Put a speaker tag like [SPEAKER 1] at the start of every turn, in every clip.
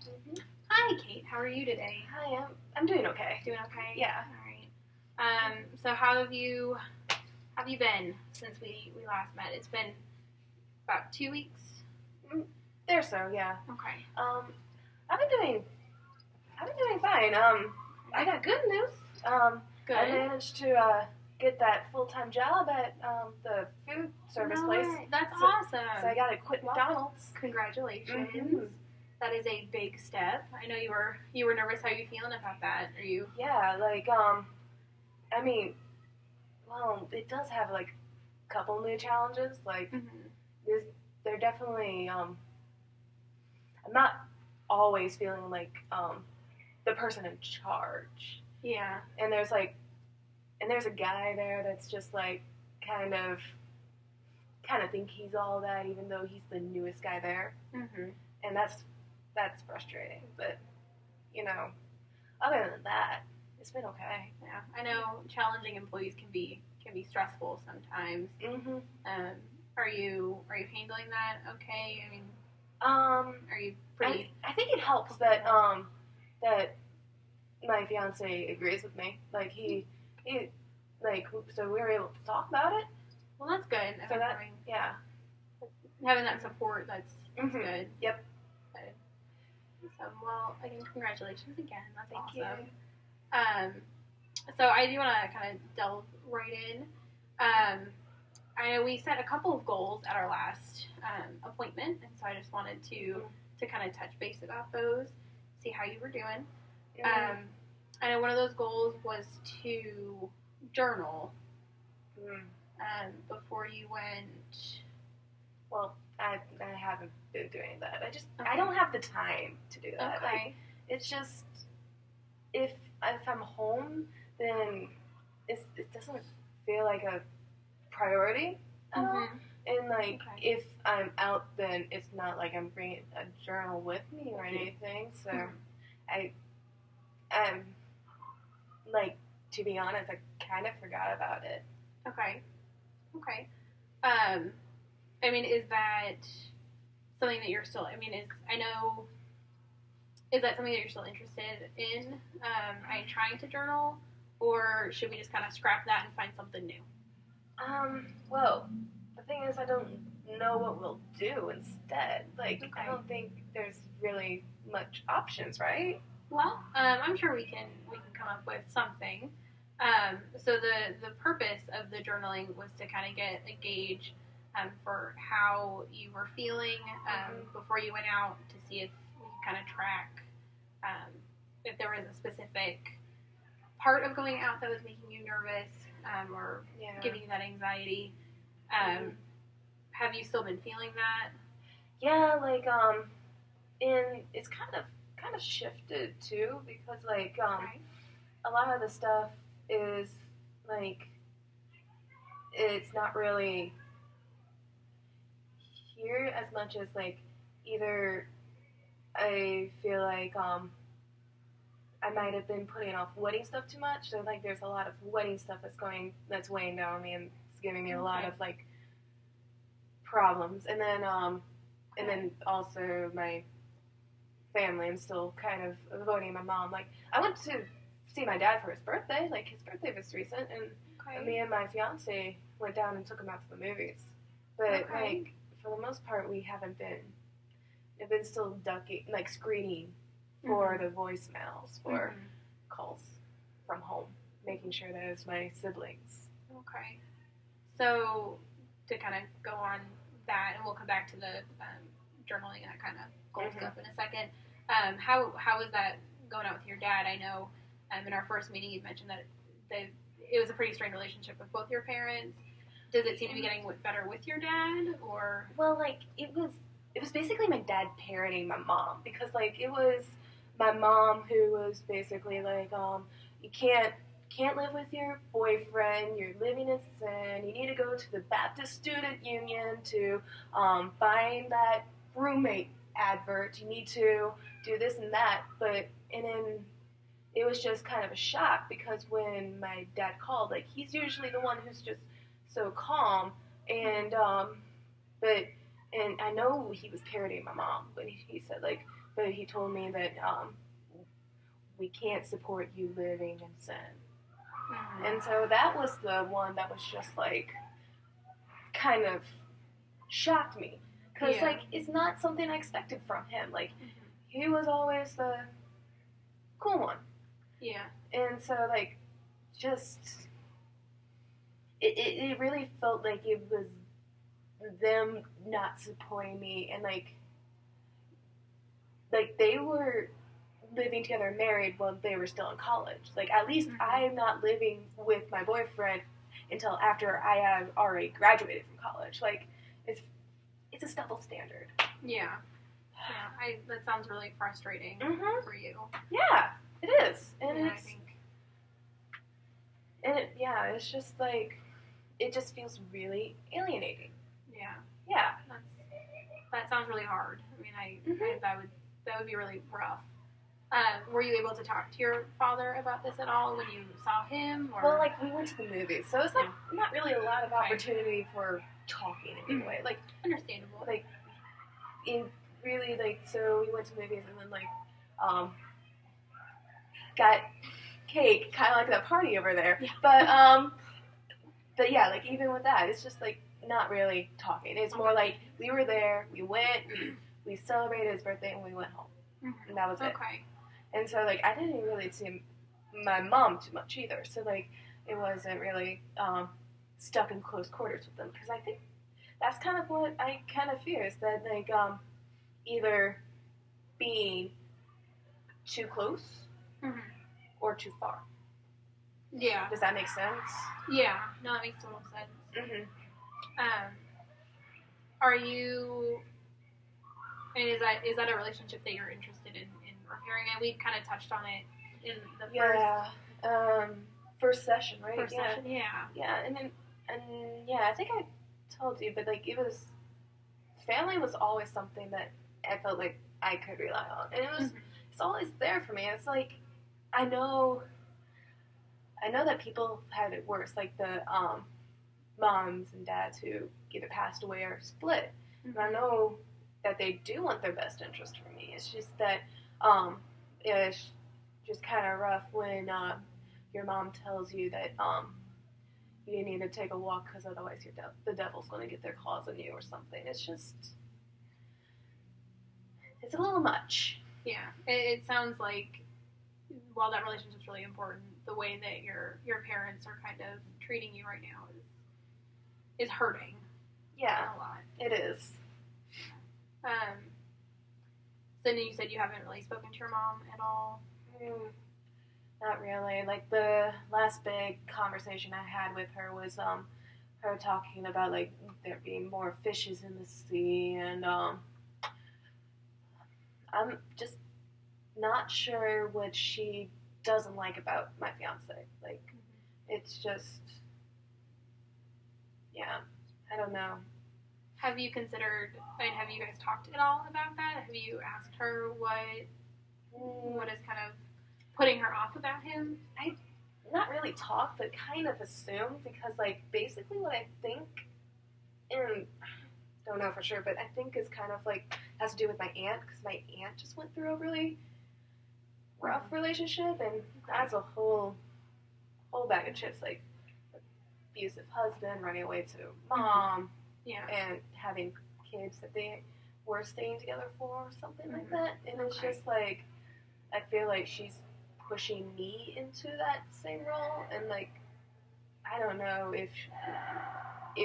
[SPEAKER 1] Mm-hmm.
[SPEAKER 2] Hi, Kate. How are you today?
[SPEAKER 1] Hi, I'm doing okay.
[SPEAKER 2] Doing okay?
[SPEAKER 1] Yeah.
[SPEAKER 2] All right. So how have you been since we last met? It's been about 2 weeks.
[SPEAKER 1] There, so yeah.
[SPEAKER 2] Okay.
[SPEAKER 1] I've been doing fine. I got good news.
[SPEAKER 2] Good.
[SPEAKER 1] I managed to get that full-time job at the food service place.
[SPEAKER 2] That's
[SPEAKER 1] so,
[SPEAKER 2] awesome.
[SPEAKER 1] So I got to quit McDonald's.
[SPEAKER 2] Congratulations.
[SPEAKER 1] Mm-hmm.
[SPEAKER 2] That is a big step. I know you were nervous. How are you feeling about that? Are you?
[SPEAKER 1] Yeah, I mean, well, it does have like a couple new challenges. Like, they're definitely I'm not always feeling like the person in charge.
[SPEAKER 2] Yeah.
[SPEAKER 1] And there's a guy there that's just like kind of think he's all that, even though he's the newest guy there.
[SPEAKER 2] Mm-hmm.
[SPEAKER 1] And that's frustrating. But other than that, it's been okay.
[SPEAKER 2] Yeah, I know challenging employees can be stressful sometimes.
[SPEAKER 1] Mm-hmm.
[SPEAKER 2] Are you handling that okay? I mean, are you pretty?
[SPEAKER 1] I think it helps that that my fiance agrees with me. Like he so we were able to talk about it.
[SPEAKER 2] Well, that's good.
[SPEAKER 1] So
[SPEAKER 2] having that support, that's good.
[SPEAKER 1] Yep.
[SPEAKER 2] Good. So, well, again, congratulations again. That's
[SPEAKER 1] Thank
[SPEAKER 2] awesome.
[SPEAKER 1] you.
[SPEAKER 2] So I do want to kind of delve right in. I know we set a couple of goals at our last appointment, and so I just wanted to kind of touch base about those, see how you were doing. I know one of those goals was to journal before you went.
[SPEAKER 1] Well, I haven't been doing that. I don't have the time to do that.
[SPEAKER 2] Okay.
[SPEAKER 1] Like, it's just if I'm home, then it doesn't feel like a priority at all. And if I'm out, then it's not like I'm bringing a journal with me or anything. So I'm like, to be honest, I kind of forgot about it.
[SPEAKER 2] Okay. I mean, is that something that you're still? I mean, is that something that you're still interested in? Are you trying to journal, or should we just kind of scrap that and find something new?
[SPEAKER 1] Well, the thing is, I don't know what we'll do instead. Like, I don't think there's really much options, right?
[SPEAKER 2] Well, I'm sure we can come up with something. So the purpose of the journaling was to kind of get a gauge for how you were feeling before you went out, to see if we could kind of track if there was a specific part of going out that was making you nervous or giving you that anxiety. Have you still been feeling that?
[SPEAKER 1] Yeah, and it's kind of shifted too, because a lot of the stuff is it's not really here as much as either I feel like I might have been putting off wedding stuff too much. So there's a lot of wedding stuff that's weighing down on me, and it's giving me a lot of problems. And then also my family. I'm still kind of avoiding my mom. I went to see my dad for his birthday. His birthday was recent, and me and my fiance went down and took him out to the movies. But for the most part, we haven't been. I've been still screening for the voicemails for calls from home, making sure that it's my siblings.
[SPEAKER 2] Okay. So to kind of go on that, and we'll come back to the journaling and that kind of goal stuff in a second. How is that going out with your dad? I know in our first meeting you mentioned that it was a pretty strained relationship with both your parents. Does it seem to be getting better with your dad, or? Well,
[SPEAKER 1] it was basically my dad parenting my mom, because it was my mom who was basically you can't live with your boyfriend, you're living in sin, you need to go to the Baptist Student Union to find that roommate advert, you need to do this and that. And then it was just kind of a shock, because when my dad called, he's usually the one who's just so calm, and I know he was parodying my mom when he said but he told me that we can't support you living in sin.
[SPEAKER 2] Mm-hmm.
[SPEAKER 1] And so that was the one that was just like kind of shocked me because
[SPEAKER 2] Yeah.
[SPEAKER 1] like it's not something I expected from him. Like
[SPEAKER 2] Mm-hmm.
[SPEAKER 1] he was always the cool one,
[SPEAKER 2] Yeah.
[SPEAKER 1] and so like just it really felt like it was them not supporting me, and like they were living together married while they were still in college. Like at least
[SPEAKER 2] Mm-hmm.
[SPEAKER 1] I'm not living with my boyfriend until after I have already graduated from college. Like it's a double standard.
[SPEAKER 2] Yeah. Yeah. That sounds really frustrating
[SPEAKER 1] Mm-hmm.
[SPEAKER 2] for you.
[SPEAKER 1] Yeah, it is. And
[SPEAKER 2] Yeah,
[SPEAKER 1] it's and it, yeah, it's just like it just feels really alienating.
[SPEAKER 2] Yeah.
[SPEAKER 1] Yeah.
[SPEAKER 2] That sounds really hard. I mean,
[SPEAKER 1] Mhm.
[SPEAKER 2] that would be really rough. Were you able to talk to your father about this at all when you saw him? Or?
[SPEAKER 1] Well, like we went to the movies, so it's like not really a lot of
[SPEAKER 2] Okay.
[SPEAKER 1] opportunity for talking anyway. Like
[SPEAKER 2] Understandable.
[SPEAKER 1] like in really like so we went to movies and then like got cake, kind of like that party over there.
[SPEAKER 2] Yeah.
[SPEAKER 1] But yeah, like even with that, it's just like not really talking. It's more like we were there, we went, we celebrated his birthday, and we went home,
[SPEAKER 2] Mm-hmm.
[SPEAKER 1] and that was it.
[SPEAKER 2] Okay.
[SPEAKER 1] And so like I didn't really see my mom too much either. So like it wasn't really stuck in close quarters with them because I think that's kind of what I kind of fear is that like either being too close
[SPEAKER 2] Mm-hmm.
[SPEAKER 1] or too far.
[SPEAKER 2] Yeah.
[SPEAKER 1] Does that make sense?
[SPEAKER 2] Yeah. No, that makes total sense.
[SPEAKER 1] Mm-hmm.
[SPEAKER 2] Are you? I mean, is that a relationship that you're interested in repairing? And we kind of touched on it in the
[SPEAKER 1] first session, right?
[SPEAKER 2] first
[SPEAKER 1] yeah.
[SPEAKER 2] session. Yeah.
[SPEAKER 1] Yeah, and yeah, I think I told you, but like it was family was always something that I felt like I could rely on, and it was
[SPEAKER 2] Mm-hmm.
[SPEAKER 1] it's always there for me. It's like I know that people have it worse, like the moms and dads who either passed away or split.
[SPEAKER 2] Mm-hmm.
[SPEAKER 1] And I know that they do want their best interest for me. It's just that it's just kind of rough when your mom tells you that you need to take a walk because otherwise the devil's going to get their claws on you or something. It's just it's a little much.
[SPEAKER 2] Yeah. It sounds like while that relationship's really important, the way that your parents are kind of treating you right now is hurting.
[SPEAKER 1] Yeah,
[SPEAKER 2] a lot.
[SPEAKER 1] It is.
[SPEAKER 2] So then you said you haven't really spoken to your mom at all?
[SPEAKER 1] Not really. Like the last big conversation I had with her was her talking about like there being more fishes in the sea, and I'm just not sure what she doesn't like about my fiance. Like it's just I don't know.
[SPEAKER 2] Have you considered, have you guys talked at all about that? Have you asked her what is kind of putting her off about him?
[SPEAKER 1] I not really talked, but kind of assumed because, like, basically what I think, and don't know for sure, but I think is kind of like has to do with my aunt because my aunt just went through a really rough relationship, and that's a whole bag of chips, like abusive husband running away to mom.
[SPEAKER 2] Yeah.
[SPEAKER 1] And having kids that they were staying together for or something like that. And it's just like, I feel like she's pushing me into that same role. And like, I don't know if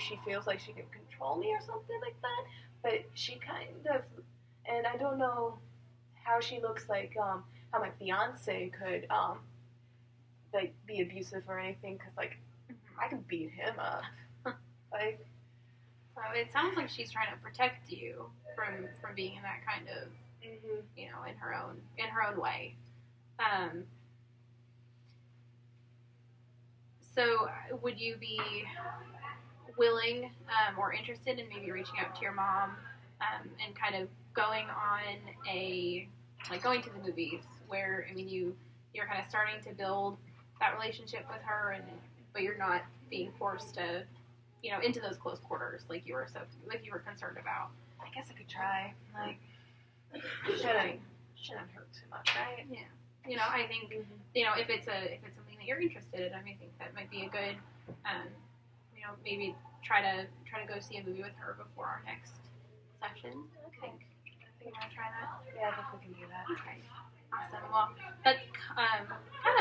[SPEAKER 1] she feels like she can control me or something like that. But she kind of, and I don't know how she looks like, how my fiance could, like, be abusive or anything. Because, like, I could beat him up. Like,
[SPEAKER 2] so it sounds like she's trying to protect you from being in that kind of, you know, in her own way. So would you be willing or interested in maybe reaching out to your mom and kind of going going to the movies where, I mean, you're kind of starting to build that relationship with her, but you're not being forced to, you know, into those close quarters like you were concerned about.
[SPEAKER 1] I guess I could try. Like, Shouldn't hurt too much, right?
[SPEAKER 2] Yeah. You know, I think if it's something that you're interested in, I mean, I think that might be a good, maybe try to go see a movie with her before our next session.
[SPEAKER 1] Okay.
[SPEAKER 2] I think you want to try that.
[SPEAKER 1] Yeah, I think we can do that.
[SPEAKER 2] Okay. Awesome. Well, that kind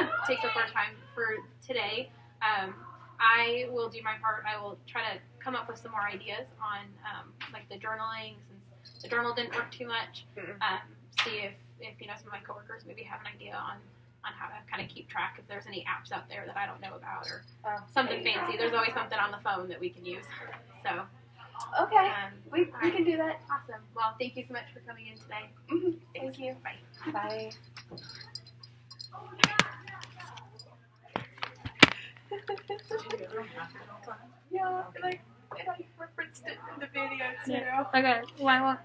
[SPEAKER 2] of takes up our time for today. I will do my part. I will try to come up with some more ideas on like the journaling, since the journal didn't work too much. See if some of my coworkers maybe have an idea on how to kind of keep track, if there's any apps out there that I don't know about, or something fancy. There's always something on the phone that we can use. So
[SPEAKER 1] okay, we can do that.
[SPEAKER 2] Awesome. Well, thank you so much for coming in today.
[SPEAKER 1] Thank you.
[SPEAKER 2] Bye.
[SPEAKER 1] Bye. Yeah, and I referenced it in the video too.
[SPEAKER 2] Okay. Why won't